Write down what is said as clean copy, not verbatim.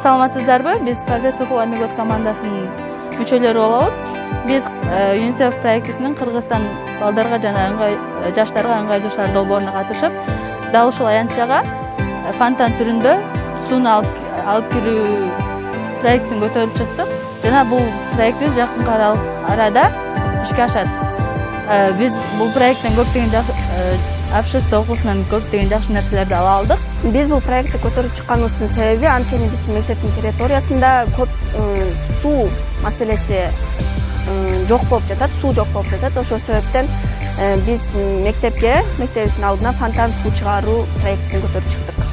Саламатсыздарбы? Биз Прогресс окуу Амигос командасынын мүчөлөрү болобуз. Биз ЮНИСЕФ проектисинин Кыргызстан балдарга жана жаштарга ыңгайлуу шаар долбооруна катышып, дал ушул аянтчага фонтан түрүндө сууну алып кирүү проектин көтөрүп чыктык. Жана бул проектибиз жакынкы арада ишке ашат. Биз бул проекттен көптөгөн общество окуусунан көптөгөн жакшы нерселерди ала алдык. Биз бул проектти көтөрүп чыкканыбыздын себеби анткени биздин мектептин территориясында көп суу маселеси жок болуп жатат, суу жок болуп жатат. Ошол себептен биз мектебибиздин алдына фонтан суу чыгаруу проектисин көтөрүп чыктык.